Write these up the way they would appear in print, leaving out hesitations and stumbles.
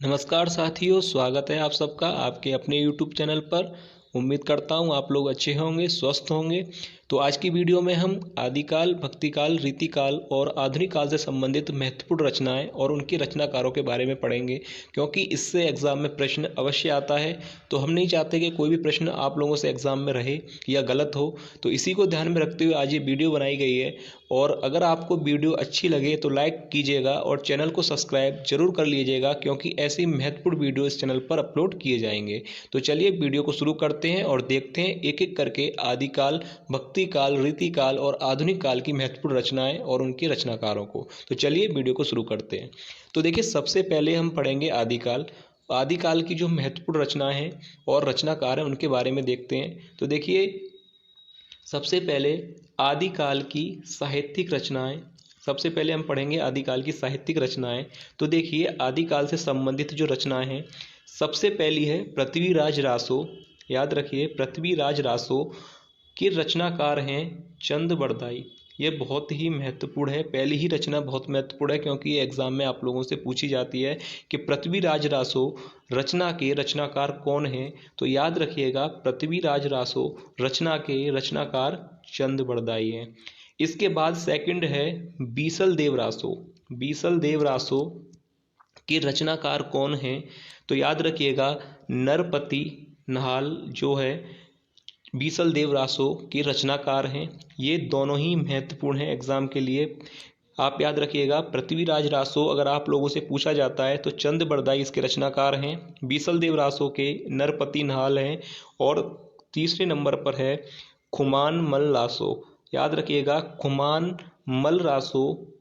नमस्कार साथियों, स्वागत है आप सबका आपके अपने YouTube चैनल पर। उम्मीद करता हूँ आप लोग अच्छे होंगे, स्वस्थ होंगे। तो आज की वीडियो में हम आदिकाल, भक्तिकाल, रीतिकाल और आधुनिक काल से संबंधित महत्वपूर्ण रचनाएं और उनके रचनाकारों के बारे में पढ़ेंगे, क्योंकि इससे एग्जाम में प्रश्न अवश्य आता है। तो हम नहीं चाहते कि कोई भी प्रश्न आप लोगों से एग्जाम में रहे या गलत हो, तो इसी को ध्यान में रखते हुए आज ये वीडियो बनाई गई है। और अगर आपको वीडियो अच्छी लगे तो लाइक कीजिएगा और चैनल को सब्सक्राइब जरूर कर लीजिएगा, क्योंकि ऐसी महत्वपूर्ण वीडियो इस चैनल पर अपलोड किए जाएंगे। तो चलिए वीडियो को शुरू करते हैं और देखते हैं एक एक करके आदिकाल, भक्तिकाल, रीतिकाल और आधुनिक काल की महत्वपूर्ण रचनाएं और उनके रचनाकारों को। तो चलिए वीडियो को शुरू करते हैं। तो देखिए, सबसे पहले हम पढ़ेंगे आदिकाल। आदिकाल की जो महत्वपूर्ण रचना है और रचनाकार हैं उनके बारे में देखते हैं। तो देखिए, सबसे पहले आदिकाल की साहित्यिक रचनाएं। सबसे पहले हम पढ़ेंगे आदिकाल की साहित्यिक रचनाएं। तो देखिए, आदिकाल से संबंधित जो रचनाएं हैं, सबसे पहली है पृथ्वीराज रासो। याद रखिए, पृथ्वीराज रासो के रचनाकार हैं चंद बरदाई। ये बहुत ही महत्वपूर्ण है, पहली ही रचना बहुत महत्वपूर्ण है, क्योंकि ये एग्जाम में आप लोगों से पूछी जाती है कि पृथ्वीराज रासो रचना के रचनाकार कौन हैं। तो याद रखिएगा, पृथ्वीराज रासो रचना के रचनाकार चंद बरदाई हैं। इसके बाद सेकंड है बीसल देव रासो। बीसल देव रासो के रचनाकार कौन हैं? तो याद रखिएगा, नरपति नाहल जो है बीसल देव रासो के रचनाकार हैं। ये दोनों ही महत्वपूर्ण हैं एग्जाम के लिए। आप याद रखिएगा, पृथ्वीराज रासो अगर आप लोगों से पूछा जाता है तो चंद बरदाई इसके रचनाकार हैं, बीसल देव रासो के नरपति नाहल हैं, और तीसरे नंबर पर है खुमान मल रासो। याद रखिएगा, खुमान मल रासो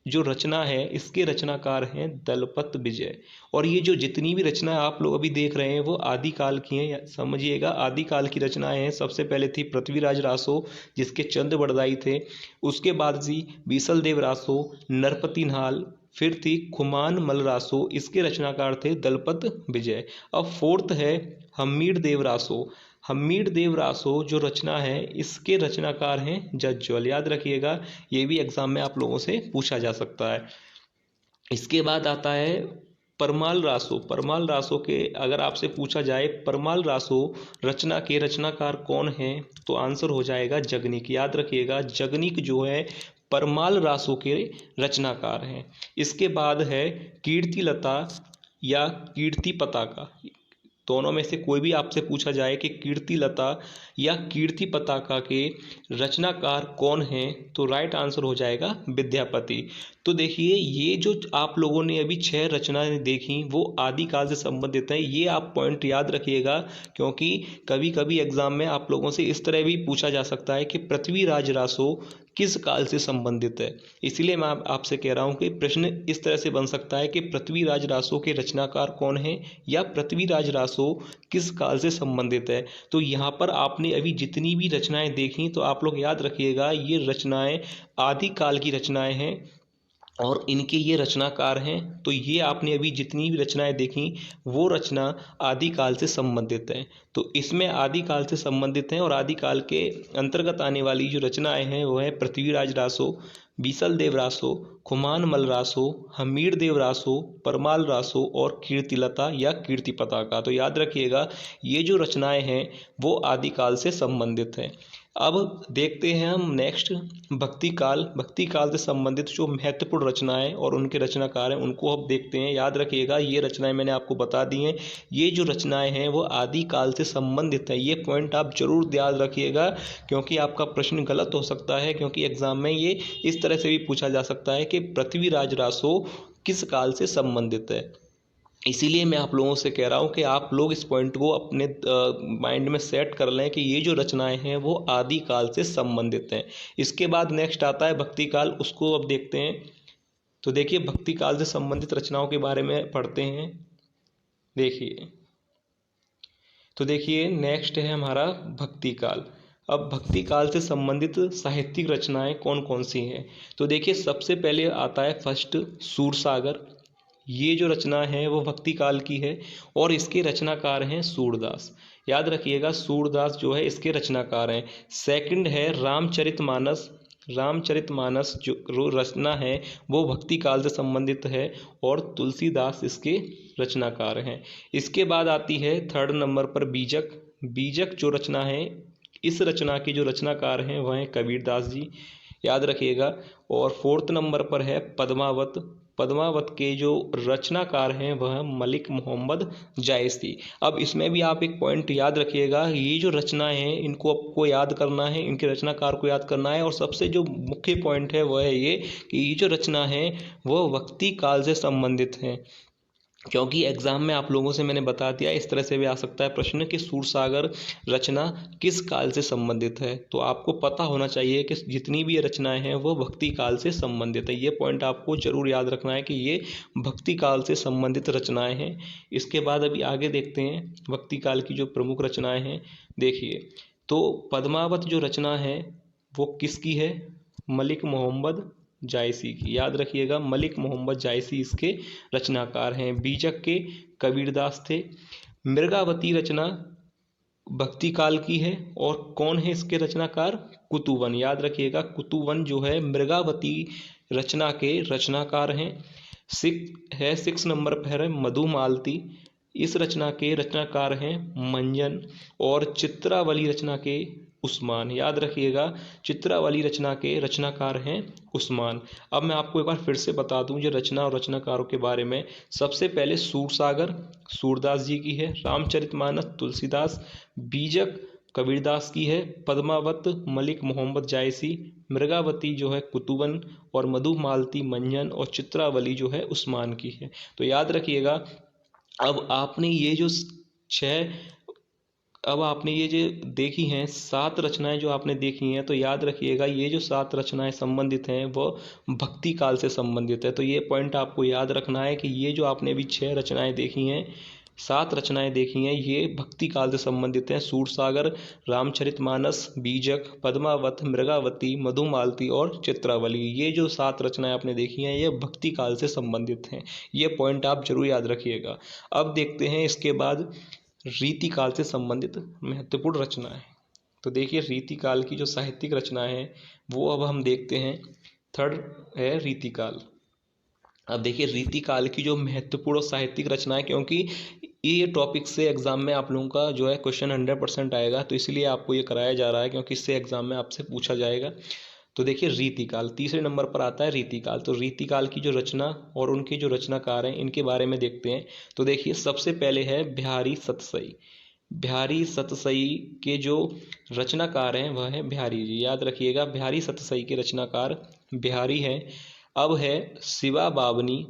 जो रचना है इसके रचनाकार हैं दलपत विजय। और ये जो जितनी भी रचना आप लोग अभी देख रहे हैं वो आदिकाल की हैं, समझिएगा आदिकाल की रचनाएं हैं। सबसे पहले थी पृथ्वीराज रासो जिसके चंद बरदाई थे, उसके बाद थी बीसल देव रासो, नरपति नाहल, फिर थी खुमान मल रासो, इसके रचनाकार थे दलपत विजय। अब फोर्थ है हम्मीर देव रासो। हम्मीर देव रासो जो रचना है इसके रचनाकार हैं जज्वल। याद रखिएगा, ये भी एग्जाम में आप लोगों से पूछा जा सकता है। इसके बाद आता है परमाल रासो। परमाल रासो के अगर आपसे पूछा जाए परमाल रासो रचना के रचनाकार कौन हैं, तो आंसर हो जाएगा जगनीक। याद रखिएगा, जगनीक जो है परमाल रासो के रचनाकार हैं। इसके बाद है कीर्तिलता या कीर्ति पताका। दोनों में से कोई भी आपसे पूछा जाए कि कीर्तिलता या कीर्ति पताका के रचनाकार कौन हैं, तो राइट आंसर हो जाएगा विद्यापति। तो देखिए, ये जो आप लोगों ने अभी 6 रचनाएं देखी वो आदिकाल से संबंधित हैं। ये आप पॉइंट याद रखिएगा, क्योंकि कभी कभी एग्जाम में आप लोगों से इस तरह भी पूछा जा सकता है कि पृथ्वीराज रासो किस काल से संबंधित है। इसलिए मैं आपसे कह रहा हूं कि प्रश्न इस तरह से बन सकता है कि पृथ्वीराज रासो के रचनाकार कौन हैं या पृथ्वीराज रासो किस काल से संबंधित है। तो यहाँ पर आपने अभी जितनी भी रचनाएं देखी, तो आप लोग याद रखिएगा ये रचनाएं आदिकाल की रचनाएं हैं और इनके ये रचनाकार हैं। तो ये आपने अभी जितनी भी रचनाएं देखी वो रचना आदिकाल से संबंधित हैं। तो इसमें आदिकाल से संबंधित हैं, और आदिकाल के अंतर्गत आने वाली जो रचनाएं हैं वो है पृथ्वीराज रासो, बीसल देव रासो, खुमान मल रासो, हमीर देव रासो, परमाल रासो और कीर्तिलता या कीर्ति पताका। तो याद रखिएगा, ये जो रचनाएं हैं वो आदिकाल से संबंधित हैं। अब देखते हैं हम नेक्स्ट भक्तिकाल। भक्तिकाल से संबंधित जो महत्वपूर्ण रचनाएं और उनके रचनाकार हैं उनको अब देखते हैं। याद रखिएगा, ये रचनाएं मैंने आपको बता दी हैं। ये जो रचनाएं हैं वो आदिकाल से संबंधित हैं। ये पॉइंट आप जरूर याद रखिएगा, क्योंकि आपका प्रश्न गलत हो सकता है, क्योंकि एग्जाम में ये इस तरह से भी पूछा जा सकता है कि पृथ्वीराज रासो किस काल से संबंधित है। इसीलिए मैं आप लोगों से कह रहा हूं कि आप लोग इस पॉइंट को अपने माइंड में सेट कर लें कि ये जो रचनाएं हैं वो आदिकाल से संबंधित हैं। इसके बाद नेक्स्ट आता है भक्तिकाल, उसको अब देखते हैं। तो देखिए, भक्तिकाल से संबंधित रचनाओं के बारे में पढ़ते हैं। देखिए, तो देखिए नेक्स्ट है हमारा भक्तिकाल। अब भक्तिकाल से संबंधित साहित्यिक रचनाएं कौन कौन सी हैं? तो देखिए, सबसे पहले आता है फर्स्ट सूरसागर। ये जो रचना है वो भक्ति काल की है और इसके रचनाकार हैं सूरदास। याद रखिएगा, सूरदास जो है इसके रचनाकार हैं। सेकंड है रामचरितमानस। रामचरितमानस जो रचना है वो भक्ति काल से संबंधित है और तुलसीदास इसके रचनाकार हैं। इसके बाद आती है थर्ड नंबर पर बीजक। बीजक जो रचना है, इस रचना के जो रचनाकार हैं वह हैं कबीरदास जी, याद रखिएगा। और फोर्थ नंबर पर है पद्मावत। पद्मावत के जो रचनाकार हैं वह मलिक मोहम्मद जायसी। अब इसमें भी आप एक पॉइंट याद रखिएगा, ये जो रचनाएं हैं इनको आपको याद करना है, इनके रचनाकार को याद करना है। और सबसे जो मुख्य पॉइंट है वह है ये कि ये जो रचना है वह भक्ति काल से संबंधित है, क्योंकि एग्जाम में आप लोगों से मैंने बता दिया, इस तरह से भी आ सकता है प्रश्न कि सूरसागर रचना किस काल से संबंधित है। तो आपको पता होना चाहिए कि जितनी भी ये रचनाएं हैं वो भक्ति काल से संबंधित है। ये पॉइंट आपको जरूर याद रखना है कि ये भक्ति काल से संबंधित रचनाएं हैं। इसके बाद अभी आगे देखते हैं भक्ति काल की जो प्रमुख रचनाएं हैं। देखिए, तो पद्मावत जो रचना है वो किसकी है? मलिक मोहम्मद जायसी की, याद रखिएगा, मलिक मोहम्मद जायसी इसके रचनाकार हैं। बीजक के कबीरदास थे। मृगावती रचना भक्ति काल की है और कौन है इसके रचनाकार? कुतुवन, याद रखिएगा, कुतुवन जो है मृगावती रचना के रचनाकार हैं। सिक्स नंबर पर है मधुमालती। इस रचना के रचनाकार हैं मंजन। और चित्रावली रचना के उस्मान, याद रखिएगा, चित्रावली रचना के रचनाकार हैं उस्मान। अब मैं आपको एक बार फिर से बता दूं जो रचना और रचनाकारों के बारे में। सबसे पहले सूरसागर सूरदास जी की है, रामचरितमानस तुलसीदास, बीजक कबीरदास की है, पद्मावत मलिक मोहम्मद जायसी, मृगावती जो है कुतुवन, और मधुमालती मंजन, और चित्रावली जो है उस्मान की है। तो याद रखिएगा, अब आपने ये जो देखी हैं 7 रचनाएं जो आपने देखी हैं, तो याद रखिएगा ये जो 7 रचनाएं संबंधित हैं वो भक्ति काल से संबंधित है। तो ये पॉइंट आपको याद रखना है कि ये जो आपने अभी 6 रचनाएं देखी हैं, 7 रचनाएं देखी हैं, ये भक्ति काल से संबंधित हैं। सूरसागर, रामचरितमानस, बीजक, पद्मावत, मृगावती, मधुमालती और चित्रावली, ये जो 7 रचनाएं आपने देखी हैं ये भक्ति काल से संबंधित हैं। ये पॉइंट आप जरूर याद रखिएगा। अब देखते हैं इसके बाद रीति काल से संबंधित महत्वपूर्ण रचनाएं। तो देखिए, रीति काल की जो साहित्यिक रचनाएं हैं वो अब हम देखते हैं। थर्ड है रीति काल। अब देखिए, रीति काल की जो महत्वपूर्ण साहित्यिक रचनाएं, क्योंकि ये टॉपिक से एग्जाम में आप लोगों का जो है क्वेश्चन 100% आएगा, तो इसलिए आपको ये कराया जा रहा है, क्योंकि इससे एग्जाम में आपसे पूछा जाएगा। तो देखिए, रीतिकाल तीसरे नंबर पर आता है। रीतिकाल, तो रीतिकाल की जो रचना और उनके जो रचनाकार हैं इनके बारे में देखते हैं। तो देखिए, सबसे पहले है बिहारी सतसई। बिहारी सतसई के जो रचनाकार हैं वह है बिहारी जी, याद रखिएगा, बिहारी सतसई के रचनाकार बिहारी हैं। अब है शिवा बावनी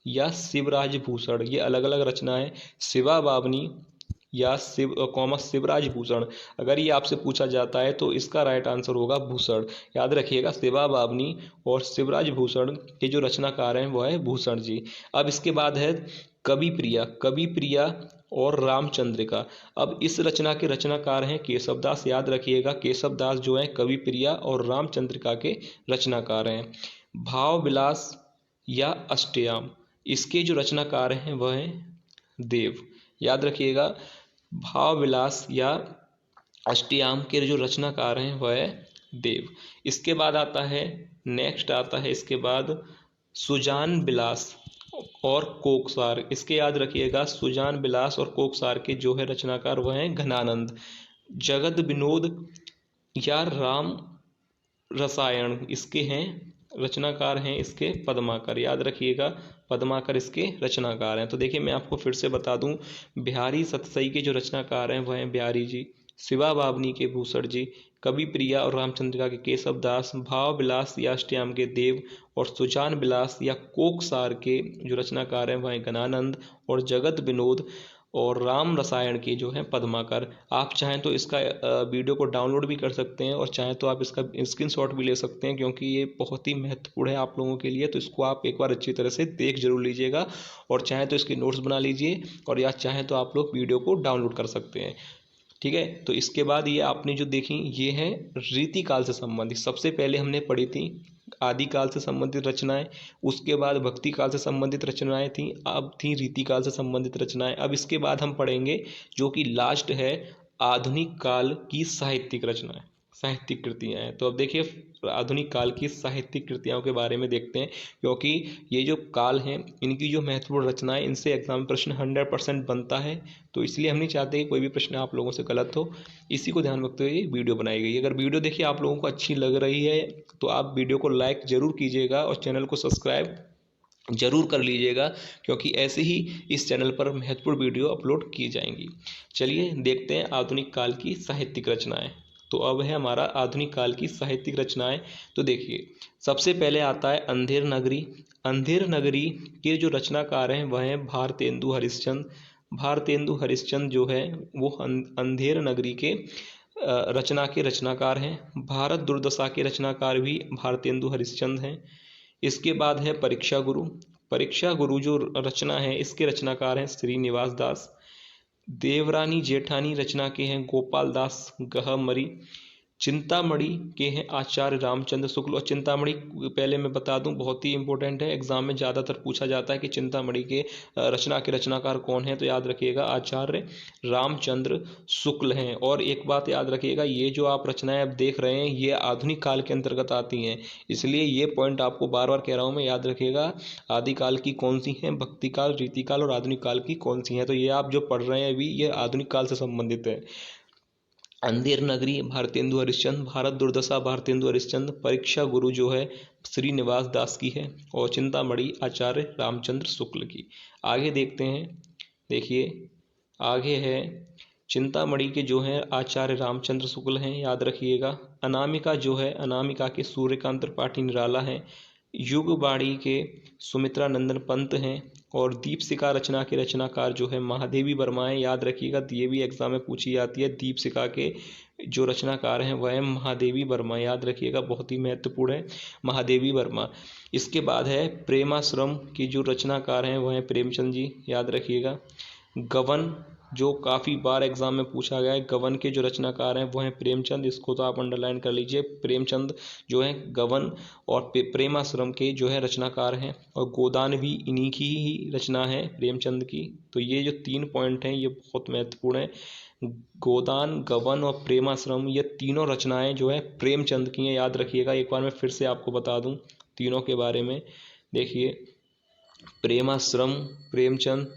या शिवराज भूषण, ये अलग अलग रचना है। शिवा बावनी या शिवराज भूषण, अगर ये आपसे पूछा जाता है तो इसका राइट आंसर होगा भूषण। याद रखिएगा, शिवा बावनी और शिवराज भूषण के जो रचनाकार हैं वह है भूषण जी। अब इसके बाद है कवि प्रिया। कवि प्रिया और रामचंद्रिका। अब इस रचना के रचनाकार हैं केशवदास, याद रखिएगा, केशवदास जो है कवि प्रिया और रामचंद्रिका के रचनाकार हैं। भाव विलास या अष्टयाम, इसके जो रचनाकार हैं वह हैं देव, याद रखिएगा, भाव विलास या अष्टयाम के जो रचनाकार हैं वह है देव। इसके बाद आता है, नेक्स्ट आता है इसके बाद सुजान विलास और कोकसार। इसके याद रखिएगा, सुजान विलास और कोकसार के जो है रचनाकार वह हैं घनानंद। जगत विनोद या राम रसायन, इसके हैं रचनाकार हैं इसके पद्माकर, याद रखिएगा, पद्माकर इसके रचनाकार हैं। तो देखिए, मैं आपको फिर से बता दूं, बिहारी सतसई के जो रचनाकार हैं वह हैं बिहारी जी, शिवा बावनी के भूषण जी, कवि प्रिया और रामचंद्रिका के केशवदास, भाव विलास या अष्टयाम के देव, और सुजान विलास या कोकसार के जो रचनाकार हैं वह हैं घनानंद, और जगत विनोद और राम रसायन के जो है पद्माकर। आप चाहें तो इसका वीडियो को डाउनलोड भी कर सकते हैं और चाहें तो आप इसका स्क्रीनशॉट भी ले सकते हैं, क्योंकि ये बहुत ही महत्वपूर्ण है आप लोगों के लिए। तो इसको आप एक बार अच्छी तरह से देख जरूर लीजिएगा, और चाहें तो इसकी नोट्स बना लीजिए, और या चाहें तो आप लोग वीडियो को डाउनलोड कर सकते हैं। ठीक है, तो इसके बाद ये आपने जो देखी ये है रीतिकाल से संबंधित। सबसे पहले हमने पढ़ी थी आदिकाल से संबंधित रचनाएं, उसके बाद भक्ति काल से संबंधित रचनाएं थी, अब थी रीतिकाल से संबंधित रचनाएं। अब इसके बाद हम पढ़ेंगे जो कि लास्ट है आधुनिक काल की साहित्यिक रचनाएं। साहित्यिक कृतियाँ हैं। तो अब देखिए आधुनिक काल की साहित्यिक कृतियों के बारे में देखते हैं, क्योंकि ये जो काल हैं इनकी जो महत्वपूर्ण रचनाएं, इनसे एग्जाम में प्रश्न 100% बनता है। तो इसलिए हम नहीं चाहते कि कोई भी प्रश्न आप लोगों से गलत हो, इसी को ध्यान रखते हुए वीडियो बनाई गई। अगर वीडियो देखिए आप लोगों को अच्छी लग रही है तो आप वीडियो को लाइक ज़रूर कीजिएगा और चैनल को सब्सक्राइब जरूर कर लीजिएगा, क्योंकि ऐसे ही इस चैनल पर महत्वपूर्ण वीडियो अपलोड की जाएंगी। चलिए देखते हैं आधुनिक काल की साहित्यिक रचनाएं। तो अब है हमारा आधुनिक काल की साहित्यिक रचनाएं। तो देखिए सबसे पहले आता है अंधेर नगरी। अंधेर नगरी के जो रचनाकार हैं वह हैं भारतेंदु हरिश्चंद्र। भारतेंदु हरिश्चंद्र जो है वो अंधेर नगरी के रचना के रचनाकार हैं। भारत दुर्दशा के रचनाकार भी भारतेंदु हरिश्चंद्र हैं। इसके बाद है परीक्षा गुरु। परीक्षा गुरु जो रचना है इसके रचनाकार हैं श्रीनिवास दास। देवरानी जेठानी रचना के हैं गोपाल दास गहमरी। चिंतामणि के हैं आचार्य रामचंद्र शुक्ल। और चिंतामणि पहले मैं बता दूं बहुत ही इंपॉर्टेंट है, एग्जाम में ज़्यादातर पूछा जाता है कि चिंतामणि के रचना के रचनाकार कौन है, तो याद रखिएगा आचार्य रामचंद्र शुक्ल हैं। और एक बात याद रखिएगा, ये जो आप रचनाएं अब देख रहे हैं ये आधुनिक काल के अंतर्गत आती हैं, इसलिए ये पॉइंट आपको बार बार कह रहा हूँ मैं, याद रखिएगा आदिकाल की कौन सी हैं, भक्तिकाल, रीतिकाल और आधुनिक काल की कौन सी हैं। तो ये आप जो पढ़ रहे हैं अभी ये आधुनिक काल से संबंधित है। अंधेर नगरी भारतेंदु हरिश्चंद्र, भारत दुर्दशा भारतेंदु हरिश्चंद्र, परीक्षा गुरु जो है श्रीनिवास दास की है और चिंतामणि आचार्य रामचंद्र शुक्ल की। आगे देखते हैं, देखिए आगे है चिंतामणि के जो हैं आचार्य रामचंद्र शुक्ल हैं, याद रखिएगा। अनामिका जो है, अनामिका के सूर्यकांत त्रिपाठी निराला हैं। युगबाणी के सुमित्रा नंदन पंत हैं। और दीपशिखा रचना के रचनाकार जो है महादेवी वर्मा है, याद रखिएगा ये भी एग्जाम में पूछी जाती है। दीपशिखा के जो रचनाकार हैं वह है महादेवी वर्मा, याद रखिएगा बहुत ही महत्वपूर्ण है महादेवी वर्मा। इसके बाद है प्रेमाश्रम की जो रचनाकार हैं वह है प्रेमचंद जी, याद रखिएगा। गबन जो काफ़ी बार एग्जाम में पूछा गया है, गबन के जो रचनाकार हैं वह हैं प्रेमचंद, इसको तो आप अंडरलाइन कर लीजिए। प्रेमचंद जो है गबन और प्रेमाश्रम के जो है रचनाकार हैं। और गोदान भी इन्हीं की ही रचना है प्रेमचंद की। तो ये जो 3 पॉइंट हैं ये बहुत महत्वपूर्ण है। गोदान, गबन और प्रेमाश्रम ये तीनों रचनाएं जो है प्रेमचंद की हैं, याद रखिएगा। एक बार मैं फिर से आपको बता दूं तीनों के बारे में। देखिए प्रेमाश्रम प्रेमचंद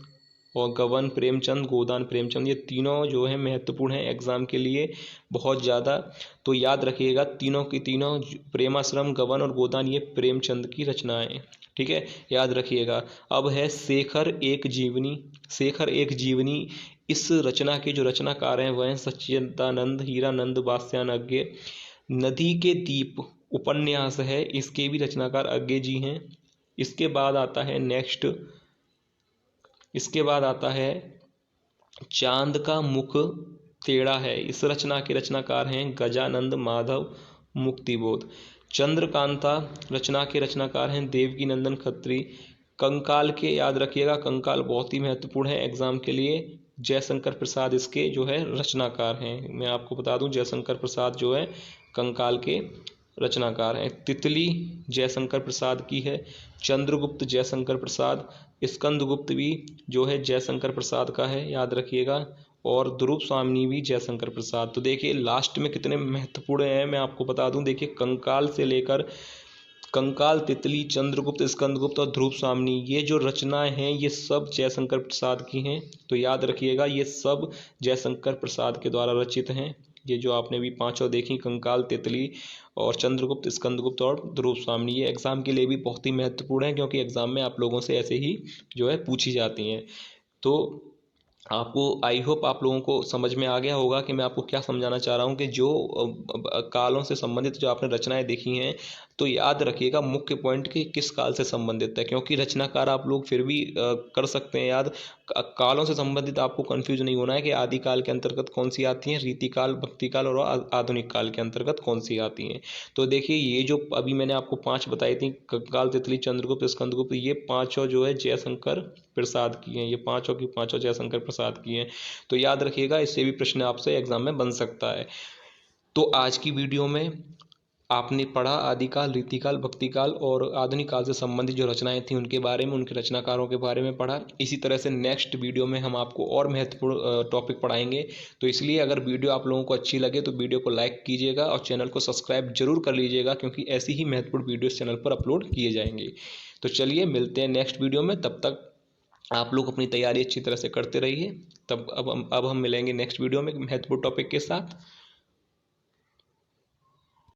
और गबन प्रेमचंद, गोदान प्रेमचंद, ये तीनों जो है महत्वपूर्ण हैं एग्जाम के लिए बहुत ज़्यादा। तो याद रखिएगा तीनों की तीनों, प्रेमाश्रम, गबन और गोदान ये प्रेमचंद की रचनाएं, ठीक है, याद रखिएगा। अब है शेखर एक जीवनी। शेखर एक जीवनी इस रचना के जो रचनाकार हैं वह हैं सच्चिदानंद हीरानंद वात्स्यायन। नदी के दीप उपन्यास है, इसके भी रचनाकार अज्ञे जी हैं। इसके बाद आता है नेक्स्ट, इसके बाद आता है चांद का मुख टेढ़ा है। इस रचना के रचनाकार हैं गजानंद माधव मुक्तिबोध। चंद्रकांता रचना के रचनाकार हैं देवकी नंदन खत्री। कंकाल के याद रखिएगा, कंकाल बहुत ही महत्वपूर्ण है एग्जाम के लिए। जयशंकर प्रसाद इसके जो है रचनाकार हैं। मैं आपको बता दूं जयशंकर प्रसाद जो है कंकाल के रचनाकार हैं। तितली जयशंकर प्रसाद की है। चंद्रगुप्त जयशंकर प्रसाद। स्कंदगुप्त भी जो है जयशंकर प्रसाद का है, याद रखिएगा। और ध्रुव स्वामिनी भी जयशंकर प्रसाद। तो देखिए लास्ट में कितने महत्वपूर्ण हैं मैं आपको बता दूं। देखिए कंकाल से लेकर कंकाल, तितली, चंद्रगुप्त, स्कंदगुप्त और ध्रुव स्वामिनी ये जो रचनाएं हैं ये सब जयशंकर प्रसाद की हैं। तो याद रखिएगा ये सब जयशंकर प्रसाद के द्वारा रचित हैं। ये जो आपने भी पांचों देखी, कंकाल, तितली और चंद्रगुप्त, स्कंदगुप्त और ध्रुव स्वामिनी, ये एग्जाम के लिए भी बहुत ही महत्वपूर्ण है, क्योंकि एग्जाम में आप लोगों से ऐसे ही जो है पूछी जाती हैं। तो आपको आई होप आप लोगों को समझ में आ गया होगा कि मैं आपको क्या समझाना चाह रहा हूँ कि जो कालों से संबंधित जो आपने रचनाएं देखी हैं तो याद रखिएगा मुख्य पॉइंट कि किस काल से संबंधित है, क्योंकि रचनाकार आप लोग फिर भी कर सकते हैं याद। कालों से संबंधित आपको कंफ्यूज नहीं होना है कि आदिकाल के अंतर्गत कौन सी आती हैं, रीतिकाल, भक्तिकाल और आधुनिक काल के अंतर्गत कौन सी आती हैं। तो देखिए ये जो अभी मैंने आपको 5 बताई थी, कंकाल, तितली, चंद्रगुप्त, स्कंदगुप्त, ये पांचों जो है जयशंकर प्रसाद की हैं। ये पांचों की पांचों जयशंकर प्रसाद की हैं। तो याद रखिएगा इससे भी प्रश्न आपसे एग्जाम में बन सकता है। तो आज की वीडियो में आपने पढ़ा आदिकाल, रीतिकाल, भक्तिकाल और आधुनिक काल से संबंधित जो रचनाएं थी उनके बारे में, उनके रचनाकारों के बारे में पढ़ा। इसी तरह से नेक्स्ट वीडियो में हम आपको और महत्वपूर्ण टॉपिक पढ़ाएंगे। तो इसलिए अगर वीडियो आप लोगों को अच्छी लगे तो वीडियो को लाइक कीजिएगा और चैनल को सब्सक्राइब जरूर कर लीजिएगा, क्योंकि ऐसी ही महत्वपूर्ण वीडियो इस चैनल पर अपलोड किए जाएंगे। तो चलिए मिलते हैं नेक्स्ट वीडियो में, तब तक आप लोग अपनी तैयारी अच्छी तरह से करते रहिए। अब हम मिलेंगे नेक्स्ट वीडियो में महत्वपूर्ण टॉपिक के साथ।